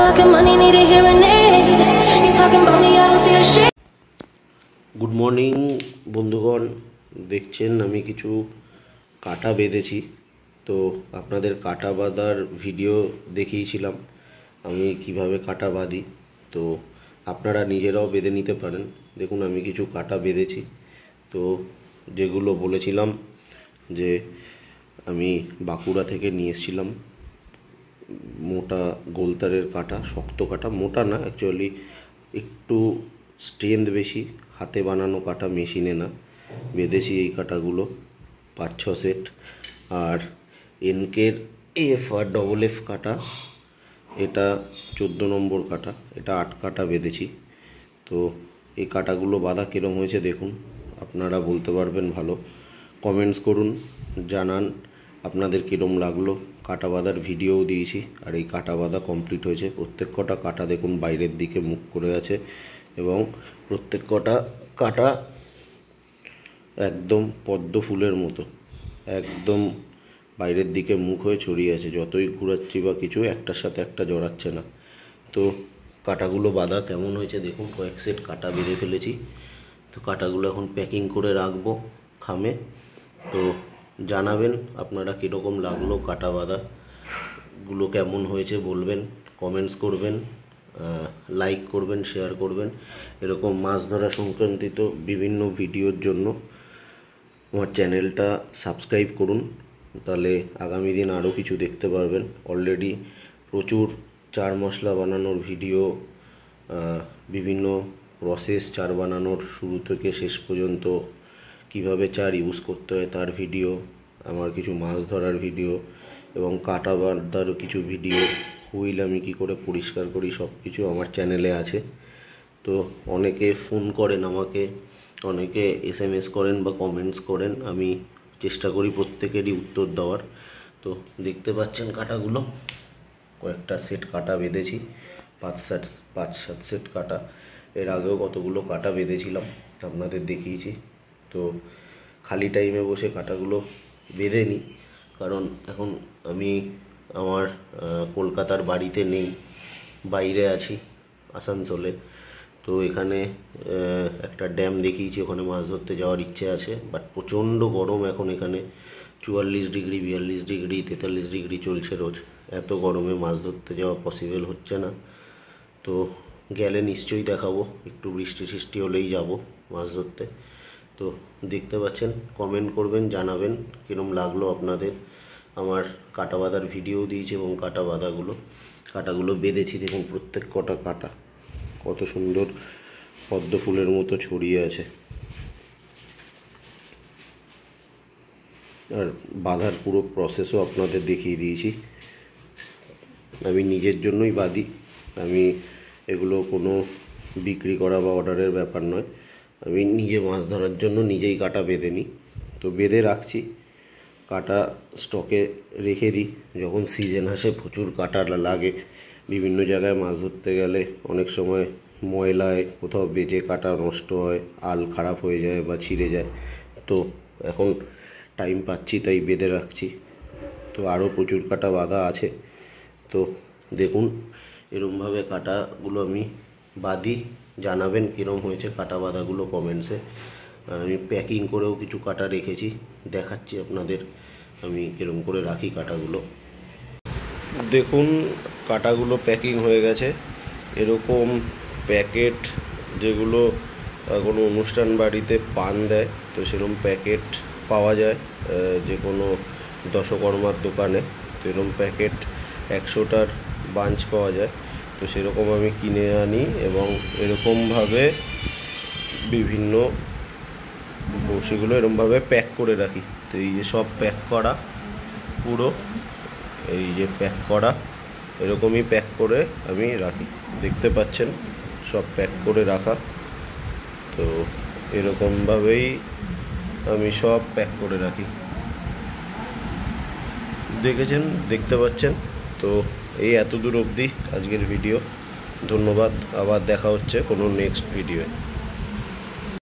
talking money, need a hearing aid. You talking about me, I don't see a shit. Good morning বন্ধুগণ, দেখছেন আমি কিছু কাটা বেঁধেছি। তো আপনাদের কাটা বাঁধার ভিডিও দেখিয়েছিলাম আমি কিভাবে কাটা বাঁধি। তো আপনারা নিজেরাও বেঁধে নিতে পারেন। দেখুন আমি কিছু কাটা বেঁধেছি। তো যেগুলো বলেছিলাম যে আমি বাঁকুড়া থেকে নিয়ে এসেছিলাম মোটা গোলতারের কাটা, শক্ত কাটা, মোটা না অ্যাকচুয়ালি, একটু স্ট্রেংথ বেশি, হাতে বানানো কাটা, মেশিনে না। বেঁধেছি এই কাটাগুলো 5-6 সেট। আর এনকের FR কাটা, এটা 14 নম্বর কাটা, এটা 8 কাটা বেঁধেছি। তো এই কাটাগুলো বাঁধা কীরকম হয়েছে দেখুন, আপনারা বলতে পারবেন ভালো। কমেন্টস করুন, জানান আপনাদের কীরকম লাগলো। কাটা বাঁধার ভিডিওও দিয়েছি, আর এই কাটা বাঁধা কমপ্লিট হয়েছে। প্রত্যেক কটা কাটা দেখুন বাইরের দিকে মুখ করে আছে, এবং প্রত্যেক কটা কাটা একদম পদ্ম ফুলের মতো একদম বাইরের দিকে মুখ হয়ে ছড়িয়ে আছে। যতই ঘুরাচ্ছি বা কিছু, একটার সাথে একটা জড়াচ্ছে না। তো কাটাগুলো বাঁধা কেমন হয়েছে দেখুন, কয়েক সেট কাটা বেঁধে ফেলেছি। তো কাটাগুলো এখন প্যাকিং করে রাখবো খামে। তো জানাবেন আপনারা কীরকম লাগলো, কাটা বাঁধাগুলো কেমন হয়েছে বলবেন, কমেন্টস করবেন, লাইক করবেন, শেয়ার করবেন। এরকম মাছ ধরা সংক্রান্তিত বিভিন্ন ভিডিওর জন্য আমার চ্যানেলটা সাবস্ক্রাইব করুন, তাহলে আগামী দিন আরও কিছু দেখতে পারবেন। অলরেডি প্রচুর চার মশলা বানানোর ভিডিও, বিভিন্ন প্রসেস চার বানানোর শুরু থেকে শেষ পর্যন্ত কিভাবে চার ইউজ করতে হয় তার ভিডিও, আমার কিছু মাছ ধরার ভিডিও এবং কাটা বাঁধারও কিছু ভিডিও, হুইল আমি কী করে পরিষ্কার করি, সব কিছু আমার চ্যানেলে আছে। তো অনেকে ফোন করেন আমাকে, অনেকে SMS করেন বা কমেন্টস করেন, আমি চেষ্টা করি প্রত্যেকেরই উত্তর দেওয়ার। তো দেখতে পাচ্ছেন কাটাগুলো, কয়েকটা সেট কাটা বেঁধেছি, 5-7 সেট কাটা। এর আগেও কতগুলো কাটা বেঁধেছিলাম, আপনাদের দেখিয়েছি। তো খালি টাইমে বসে কাটাগুলো বেঁধে নিই, কারণ এখন আমি আমার কলকাতার বাড়িতে নেই, বাইরে আছি আসানসোলে। তো এখানে একটা ড্যাম দেখিয়েছি, ওখানে মাছ ধরতে যাওয়ার ইচ্ছে আছে, বাট প্রচণ্ড গরম এখন এখানে। 44 ডিগ্রি, 42 ডিগ্রি, 43 ডিগ্রি চলছে রোজ। এত গরমে মাছ ধরতে যাওয়া পসিবল হচ্ছে না। তো গেলে নিশ্চয়ই দেখাবো, একটু বৃষ্টি সৃষ্টি হলেই যাব মাছ ধরতে। তো দেখতে পাচ্ছেন, কমেন্ট করবেন, জানাবেন কীরকম লাগলো আপনাদের। আমার কাটা বাঁধার ভিডিও দিয়েছি এবং কাটাগুলো বেঁধেছি। দেখুন প্রত্যেক কটা কাটা কত সুন্দর পদ্ম ফুলের মতো ছড়িয়ে আছে। আর বাঁধার পুরো প্রসেসও আপনাদের দেখিয়ে দিয়েছি। আমি নিজের জন্যই বাঁধি, আমি এগুলো কোনো বিক্রি করা বা অর্ডারের ব্যাপার নয়, আমি নিজে মাছ ধরার জন্য নিজেই কাটা বেঁধে নিই। তো বেঁধে রাখছি, কাটা স্টকে রেখে দিই। যখন সিজন আসে প্রচুর কাটা লাগে, বিভিন্ন জায়গায় মাছ ধরতে গেলে অনেক সময় ময়লায় কোথাও বেজে কাটা নষ্ট হয়, আল খারাপ হয়ে যায় বা ছিঁড়ে যায়। তো এখন টাইম পাচ্ছি তাই বেঁধে রাখছি। তো আরও প্রচুর কাটা বাঁধা আছে। তো দেখুন এরমভাবে কাটাগুলো আমি বাঁধি, জানাবেন কীরকম হয়েছে কাটা বাঁধাগুলো কমেন্টসে। আর আমি প্যাকিং করেও কিছু কাটা রেখেছি, দেখাচ্ছি আপনাদের আমি কীরকম করে রাখি কাটাগুলো। দেখুন কাটাগুলো প্যাকিং হয়ে গেছে। এরকম প্যাকেট, যেগুলো কোনো অনুষ্ঠান বাড়িতে পান দেয়, তো সেরকম প্যাকেট পাওয়া যায় যে কোনো দশকর্মার দোকানে। তো এরকম প্যাকেট 100টার বাঞ্চ পাওয়া যায়। তো সেরকম আমি কিনে আনি এবং এরকমভাবে বিভিন্ন বড়শিগুলো এরকমভাবে প্যাক করে রাখি। তো এই যে সব প্যাক করা, পুরো এই যে প্যাক করা, এরকমই প্যাক করে আমি রাখি। দেখতে পাচ্ছেন সব প্যাক করে রাখা। তো এরকমভাবেই আমি সব প্যাক করে রাখি, দেখতে পাচ্ছেন। তো এই এত দূর অবধি আজকের ভিডিও। ধন্যবাদ, আবার দেখা হচ্ছে কোনো নেক্সট ভিডিওয়ে।